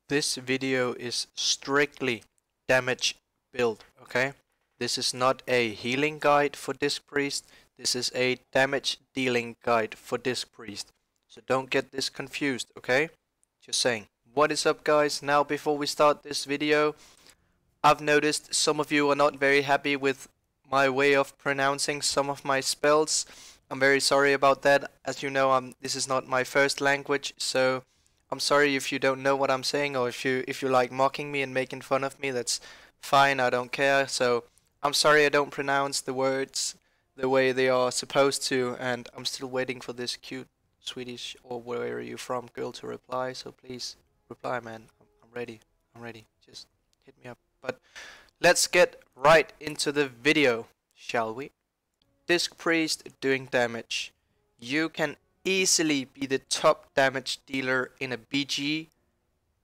This video is strictly damage build, okay? This is not a healing guide for Disc Priest. This is a damage dealing guide for Disc Priest. So don't get this confused, okay? Just saying. What is up, guys? Now before we start this video, I've noticed some of you are not very happy with my way of pronouncing some of my spells. I'm very sorry about that. As you know, this is not my first language, so I'm sorry if you don't know what I'm saying, or if you like mocking me and making fun of me. That's fine, I don't care. So I'm sorry I don't pronounce the words the way they are supposed to, and I'm still waiting for this cute Swedish or where are you from girl to reply. So please reply, man. I'm ready. I'm ready. Just hit me up. But let's get right into the video, shall we? Disc Priest doing damage. You can easily be the top damage dealer in a BG,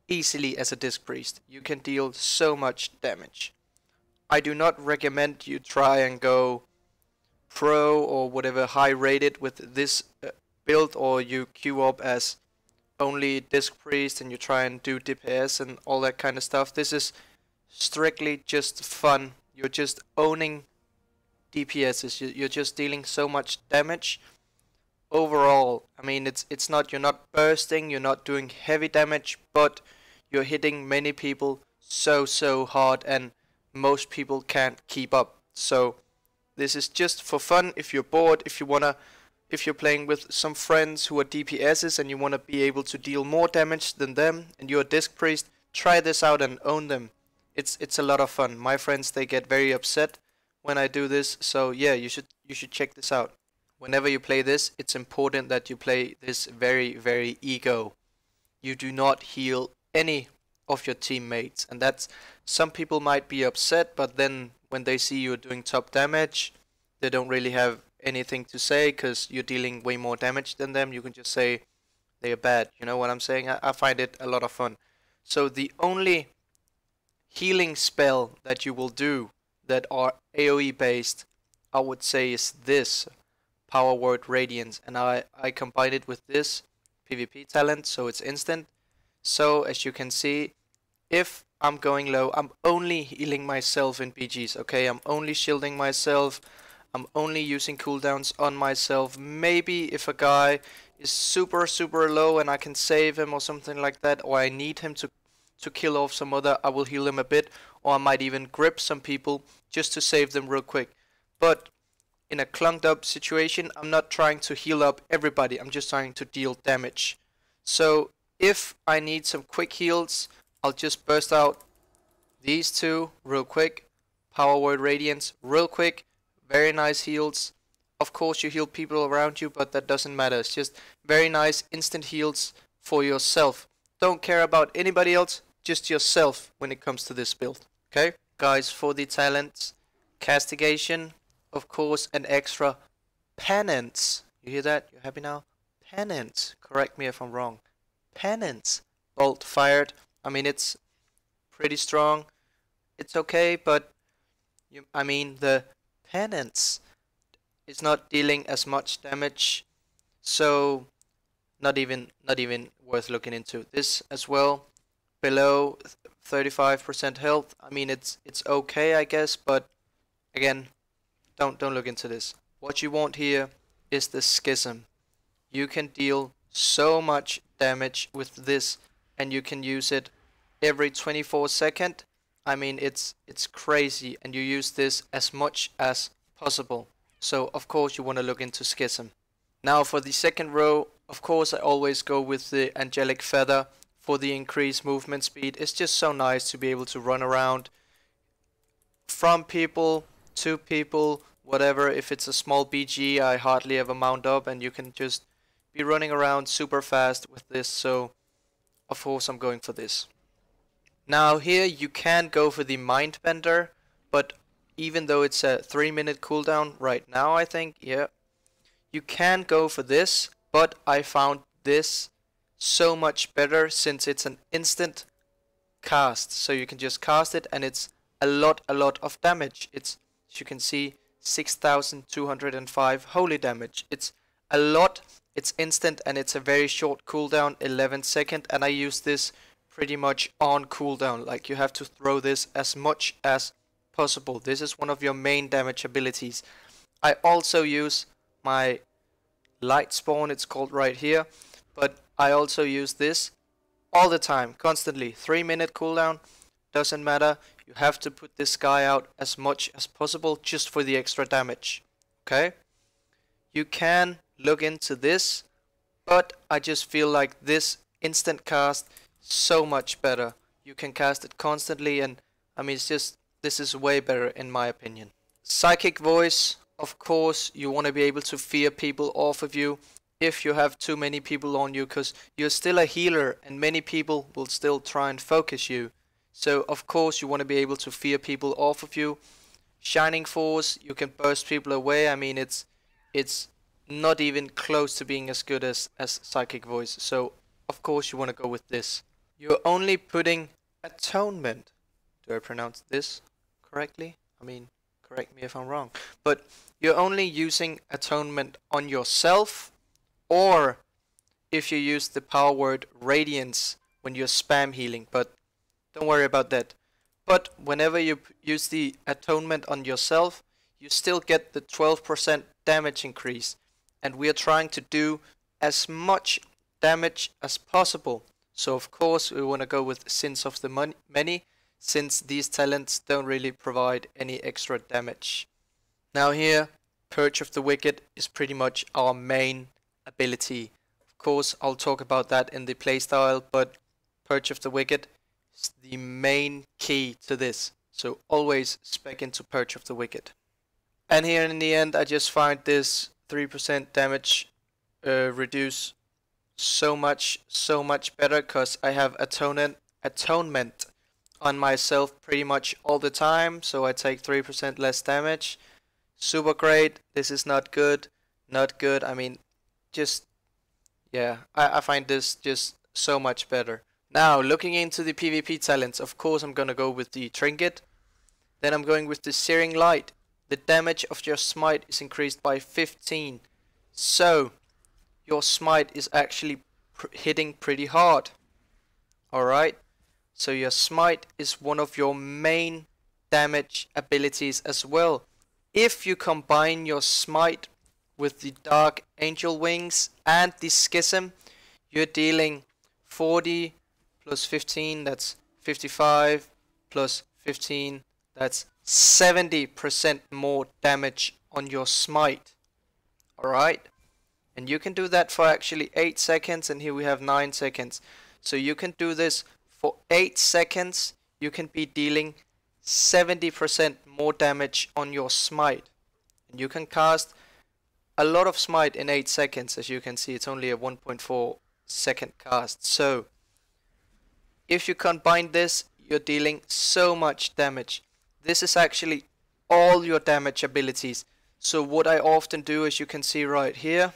easily as a Disc Priest. You can deal so much damage. I do not recommend you try and go pro or whatever high rated with this build, or you queue up as only Disc Priest and you try and do DPS and all that kind of stuff. This is strictly just fun. You're just owning DPSs. You're just dealing so much damage. Overall, I mean, it's not, you're not bursting, you're not doing heavy damage, but you're hitting many people so hard, and most people can't keep up. So this is just for fun. If you're bored, if you're playing with some friends who are DPSs and you want to be able to deal more damage than them, and you're a Disc Priest, try this out and own them. It's a lot of fun. My friends, they get very upset when I do this, so yeah, you should check this out. Whenever you play this, it's important that you play this very ego. You do not heal any of your teammates, and that's, some people might be upset, but then when they see you're doing top damage, they don't really have anything to say because you're dealing way more damage than them. You can just say they are bad. You know what I'm saying? I find it a lot of fun. So the only healing spell that you will do that are AoE based, I would say, is this Power Word Radiance, and I combine it with this PvP talent, so it's instant. So as you can see, if I'm going low, I'm only healing myself in BGs, okay? I'm only shielding myself, I'm only using cooldowns on myself. Maybe if a guy is super low and I can save him or something like that, or I need him to kill off some other, I will heal him a bit, or I might even grip some people just to save them real quick. But in a clunked up situation, I'm not trying to heal up everybody, I'm just trying to deal damage. So if I need some quick heals, I'll just burst out these two real quick. Power Word Radiance real quick, very nice heals. Of course you heal people around you, but that doesn't matter. It's just very nice instant heals for yourself. Don't care about anybody else, just yourself when it comes to this build. Okay, guys, for the talents, castigation, of course, an extra penance. You hear that? You happy now? Penance. Correct me if I'm wrong. Penance. Bolt fired. I mean, it's pretty strong. It's okay, but I mean, the penance is not dealing as much damage, so not even worth looking into. This as well, below 35% health. I mean, it's okay, I guess, but again, don't look into this. What you want here is the Schism. You can deal so much damage with this, and you can use it every 24 seconds. I mean, it's crazy, and you use this as much as possible. So of course you want to look into Schism. Now for the second row, of course I always go with the Angelic Feather for the increased movement speed. It's just so nice to be able to run around from people to people, whatever. If it's a small BG, I hardly ever mount up, and you can just be running around super fast with this, so of course I'm going for this. Now here you can go for the Mindbender, but even though it's a 3-minute cooldown right now, I think, yeah, you can go for this, but I found this so much better since it's an instant cast. So you can just cast it and it's a lot of damage. It's, as you can see, 6,205 holy damage. It's a lot, it's instant, and it's a very short cooldown, 11 seconds, and I use this pretty much on cooldown. Like, you have to throw this as much as possible. This is one of your main damage abilities. I also use my light spawn, it's called right here, but I also use this all the time, constantly. 3-minute cooldown, doesn't matter. You have to put this guy out as much as possible just for the extra damage. Okay? You can look into this, but I just feel like this instant cast so much better. You can cast it constantly, and I mean, it's just, this is way better in my opinion. Psychic voice, of course, you want to be able to fear people off of you if you have too many people on you, because you're still a healer and many people will still try and focus you. So of course you want to be able to fear people off of you. Shining Force, you can burst people away. I mean, it's not even close to being as good as Psychic Voice. So of course you want to go with this. You're only putting Atonement. Do I pronounce this correctly? I mean, correct me if I'm wrong. But you're only using Atonement on yourself, or if you use the power word Radiance when you're spam healing. But don't worry about that. But whenever you use the Atonement on yourself, you still get the 12% damage increase. And we are trying to do as much damage as possible. So of course we want to go with Sins of the Many, since these talents don't really provide any extra damage. Now here, Purge of the Wicked is pretty much our main ability. Of course I'll talk about that in the playstyle, but Purge of the Wicked is the main key to this. So always spec into Purge of the Wicked. And here in the end I just find this 3% damage reduce so much better, because I have Atonement on myself pretty much all the time, so I take 3% less damage. Super great. This is not good. I mean, just, yeah, I find this just so much better. Now, looking into the PvP talents, of course I'm gonna go with the Trinket. Then I'm going with the Searing Light. The damage of your smite is increased by 15. So, your smite is actually hitting pretty hard. Alright? So your smite is one of your main damage abilities as well. If you combine your smite with the Dark Angel Wings and the Schism, you're dealing 40 plus 15, that's 55, plus 15, that's 70% more damage on your smite. Alright? And you can do that for actually 8 seconds, and here we have 9 seconds. So you can do this for 8 seconds, you can be dealing 70% more damage on your smite. And you can cast a lot of smite in 8 seconds. As you can see, it's only a 1.4 second cast. So if you combine this, you're dealing so much damage. This is actually all your damage abilities. So what I often do, as you can see right here,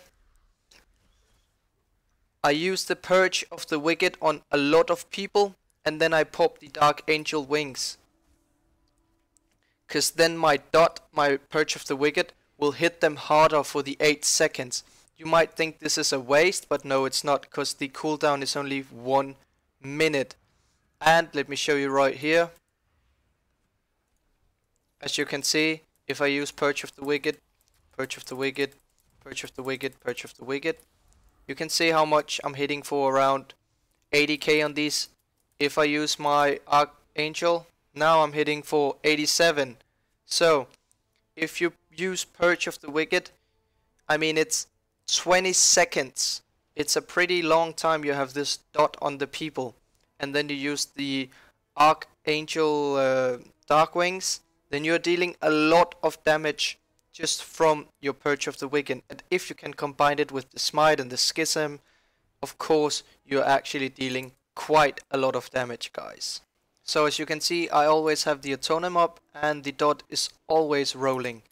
I use the Purge of the Wicked on a lot of people, and then I pop the Dark Angel Wings. Because then my Purge of the Wicked, will hit them harder for the 8 seconds. You might think this is a waste, but no, it's not, because the cooldown is only 1 minute. And let me show you right here. As you can see, if I use Purge of the Wicked, Purge of the Wicked, Purge of the Wicked, Purge of the Wicked, you can see how much I'm hitting for, around 80k on these. If I use my Archangel, now I'm hitting for 87. So, if you use Purge of the Wicked, I mean, it's 20 seconds. It's a pretty long time you have this dot on the people. And then you use the Archangel Dark Wings, then you're dealing a lot of damage just from your Purge of the Wicked. And if you can combine it with the Smite and the Schism, of course you're actually dealing quite a lot of damage, guys. So as you can see, I always have the Atonement up and the dot is always rolling.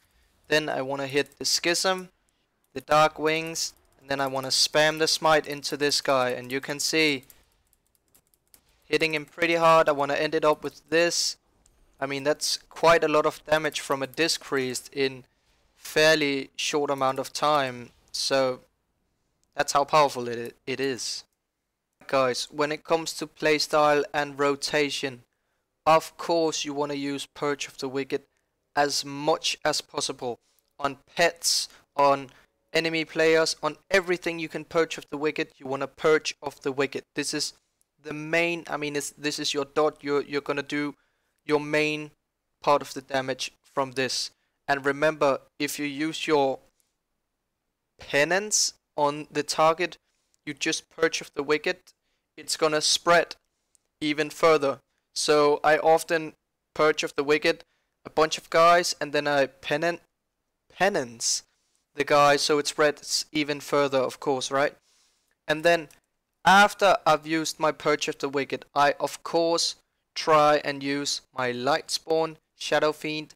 Then I want to hit the Schism, the Dark Wings, and then I want to spam the Smite into this guy. And you can see, hitting him pretty hard. I want to end it up with this. I mean, that's quite a lot of damage from a Disc Priest in fairly short amount of time. So that's how powerful it is. Guys, when it comes to playstyle and rotation, of course you want to use Purge of the Wicked as much as possible on pets, on enemy players, on everything you can purge of the wicked. You want to purge of the wicked. This is the main, I mean, this is your dot. You're gonna do your main part of the damage from this. And remember, if you use your penance on the target, you just purge of the wicked, it's gonna spread even further. So I often purge of the wicked a bunch of guys, and then I penance the guy so it spreads even further, of course, right? And then after I've used my purge of the wicked, I of course try and use my light spawn, shadow fiend,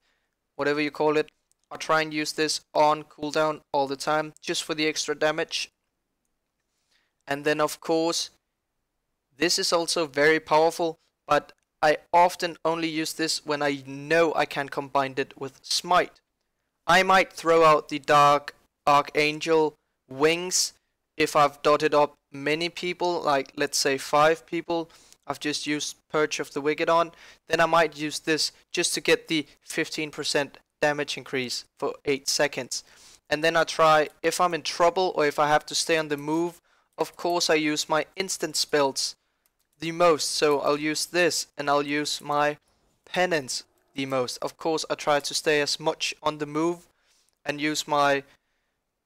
whatever you call it. I'll try and use this on cooldown all the time, just for the extra damage. And then of course, this is also very powerful, but I often only use this when I know I can combine it with smite. I might throw out the Dark Archangel wings if I've dotted up many people, like let's say 5 people. I've just used Purge of the Wicked on. Then I might use this just to get the 15% damage increase for 8 seconds. And then I try, if I'm in trouble or if I have to stay on the move, of course I use my instant spells the most. So I'll use this and I'll use my penance the most. Of course I try to stay as much on the move and use my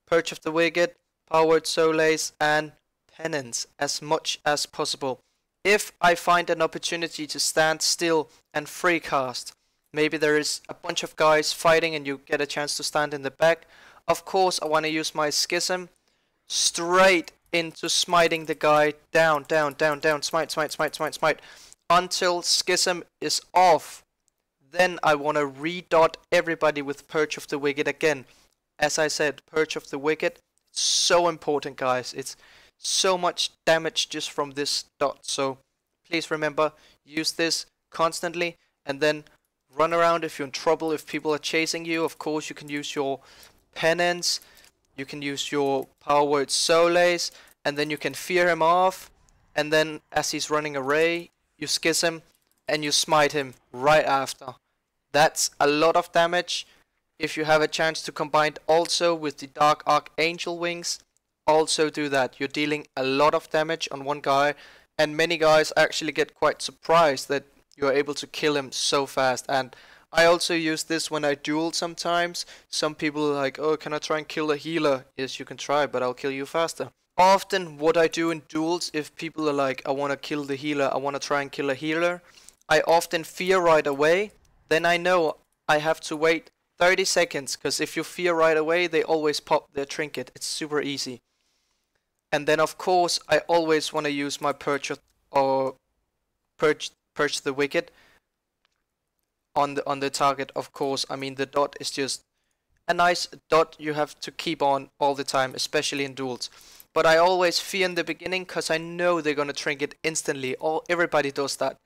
Purge of the Wicked, Powered Solace and Penance as much as possible. If I find an opportunity to stand still and free cast, maybe there is a bunch of guys fighting and you get a chance to stand in the back, of course I want to use my Schism straight into smiting the guy down, smite, until Schism is off. Then I want to redot everybody with Purge of the Wicked again. As I said, Purge of the Wicked, so important, guys. It's so much damage just from this dot. So please remember, use this constantly, and then run around if you're in trouble, if people are chasing you. Of course you can use your penance, you can use your Powered Solace, and then you can fear him off, and then as he's running away, you Schism and you smite him right after. That's a lot of damage. If you have a chance to combine also with the Dark Archangel wings, also do that. You're dealing a lot of damage on one guy, and many guys actually get quite surprised that you're able to kill him so fast. And I also use this when I duel sometimes. Some people are like, oh, can I try and kill a healer? Yes, you can try, but I'll kill you faster. Often what I do in duels, if people are like, I want to kill the healer, I want to try and kill a healer, I often fear right away. Then I know I have to wait 30 seconds, because if you fear right away, they always pop their trinket. It's super easy. And then of course, I always want to use my Purge or Purge the Wicked on the target, of course. I mean, the dot is just a nice dot you have to keep on all the time, especially in duels. But I always fear in the beginning, because I know they're gonna trinket instantly. Everybody does that.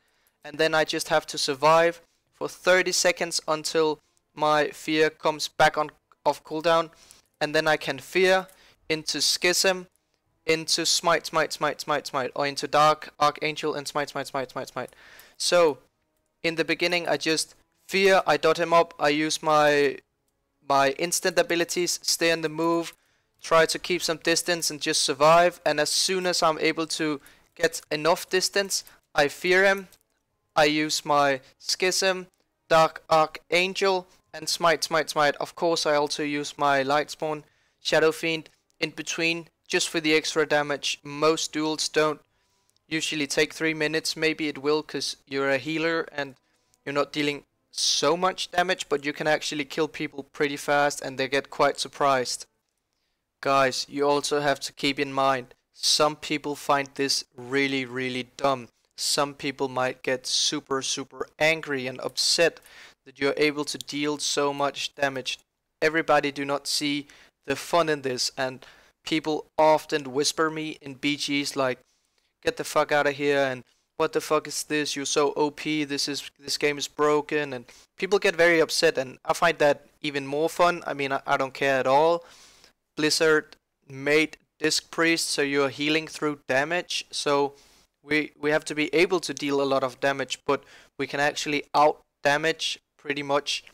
And then I just have to survive for 30 seconds until my fear comes back on off cooldown, and then I can fear into Schism, into smite, or into Dark Archangel and smite. So in the beginning I just fear, I dot him up, I use my instant abilities, stay on the move, try to keep some distance and just survive. And as soon as I'm able to get enough distance, I fear him, I use my Schism, Dark Archangel and smite. Of course I also use my light spawn, Shadow Fiend in between, just for the extra damage. Most duels don't usually take 3 minutes. Maybe it will, because you're a healer and you're not dealing so much damage, but you can actually kill people pretty fast and they get quite surprised. Guys, you also have to keep in mind, some people find this really dumb. Some people might get super angry and upset that you're able to deal so much damage. Everybody do not see the fun in this, and people often whisper me in BGs like, get the fuck out of here, and what the fuck is this, you're so OP, this game is broken, and people get very upset, and I find that even more fun. I mean, I don't care at all. Blizzard made disc priest, so you're healing through damage. So we have to be able to deal a lot of damage, but we can actually out damage pretty much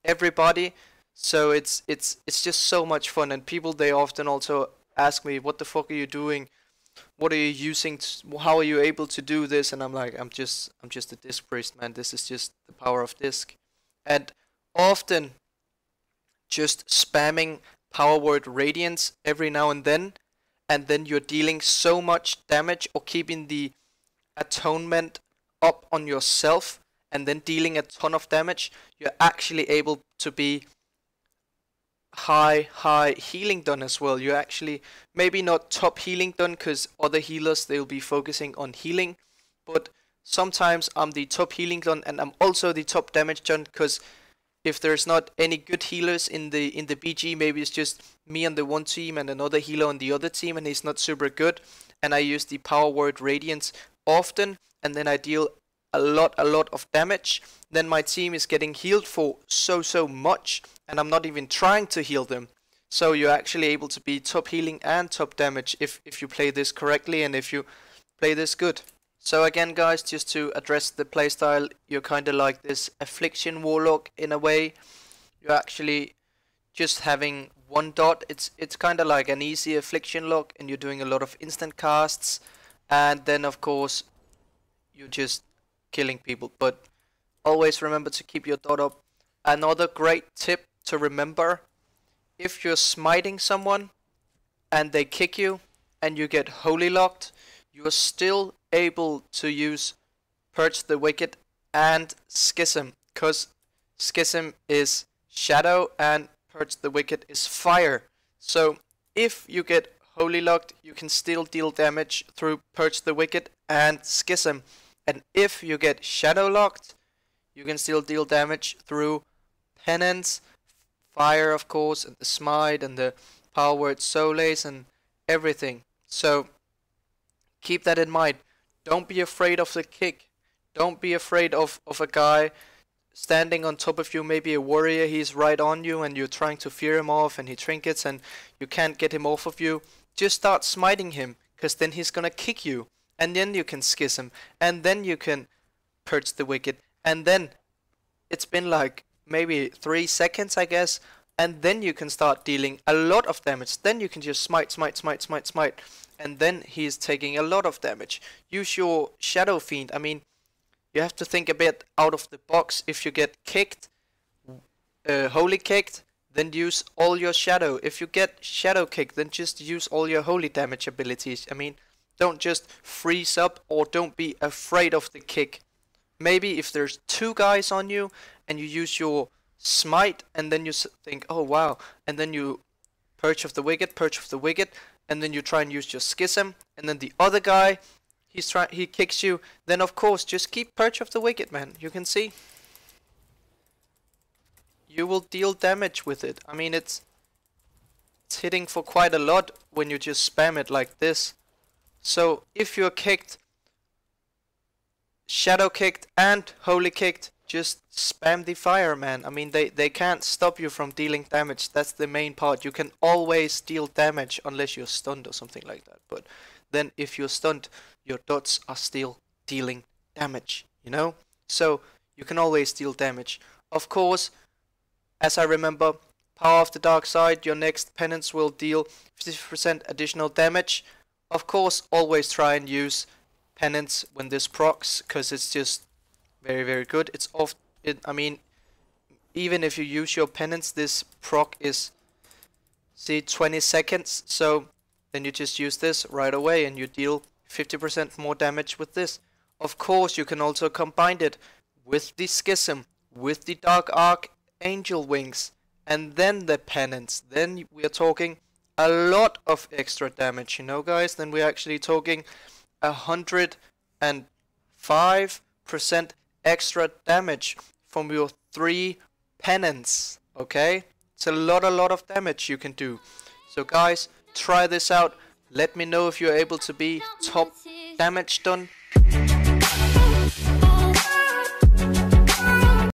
everybody. So it's just so much fun, and people, they often also ask me, what the fuck are you doing? What are you using? How are you able to do this? And I'm like, I'm just a disc priest, man. This is just the power of disc. And often just spamming power word radiance every now and then you're dealing so much damage, or keeping the atonement up on yourself and then dealing a ton of damage, you're actually able to be high healing done as well. You're actually maybe not top healing done, because other healers, they'll be focusing on healing, but sometimes I'm the top healing done, and I'm also the top damage done, because if there's not any good healers in the BG, maybe it's just me on the one team and another healer on the other team, and he's not super good, and I use the power word radiance often, and then I deal a lot of damage, then my team is getting healed for so much, and I'm not even trying to heal them. So you're actually able to be top healing and top damage if you play this correctly, and if you play this good. So again, guys, just to address the playstyle, you're kind of like this affliction warlock in a way. You're actually just having one dot. It's kind of like an easy affliction lock, and you're doing a lot of instant casts, and then of course you're just killing people. But always remember to keep your dot up. Another great tip to remember: if you're smiting someone and they kick you and you get holy locked, you are still able to use Purge the Wicked and Schism, because Schism is shadow and Purge the Wicked is fire. So if you get holy locked, you can still deal damage through Purge the Wicked and Schism, and if you get shadow locked, you can still deal damage through Penance, fire of course, and the smite and the power word solace and everything. So keep that in mind. Don't be afraid of the kick. Don't be afraid of a guy standing on top of you, maybe a warrior, he's right on you and you're trying to fear him off and he trinkets and you can't get him off of you. Just start smiting him, because then he's gonna kick you, and then you can schism, and then you can Purge the Wicked, and then it's been like maybe 3 seconds, I guess, and then you can start dealing a lot of damage. Then you can just smite, and then he's taking a lot of damage. Use your Shadow Fiend. I mean, you have to think a bit out of the box. If you get kicked, holy kicked, then use all your shadow. If you get shadow kicked, then just use all your holy damage abilities. I mean, don't just freeze up, or don't be afraid of the kick. Maybe if there's 2 guys on you and you use your smite, and then you think, oh wow, and then you Purge of the Wicked, and then you try and use your Schism, and then the other guy, he kicks you, then of course just keep Purge of the Wicked, man. You can see you will deal damage with it. I mean, it's hitting for quite a lot when you just spam it like this. So if you're kicked, shadow kicked and holy kicked, just spam the fire, man. I mean, they can't stop you from dealing damage. That's the main part. You can always deal damage unless you're stunned or something like that. But then if you're stunned, your dots are still dealing damage, you know? So you can always deal damage. Of course, as I remember, Power of the Dark Side, your next penance will deal 50% additional damage. Of course, always try and use penance when this procs, because it's just very good. It's I mean, even if you use your penance, this proc is, see, 20 seconds. So then you just use this right away and you deal 50% more damage with this. Of course, you can also combine it with the Schism, with the Dark Archangel Wings, and then the penance. Then we are talking a lot of extra damage, you know, guys. Then we're actually talking 105% extra damage from your 3 penance. Okay, it's a lot of damage you can do. So guys, try this out. Let me know if you're able to be top damage done.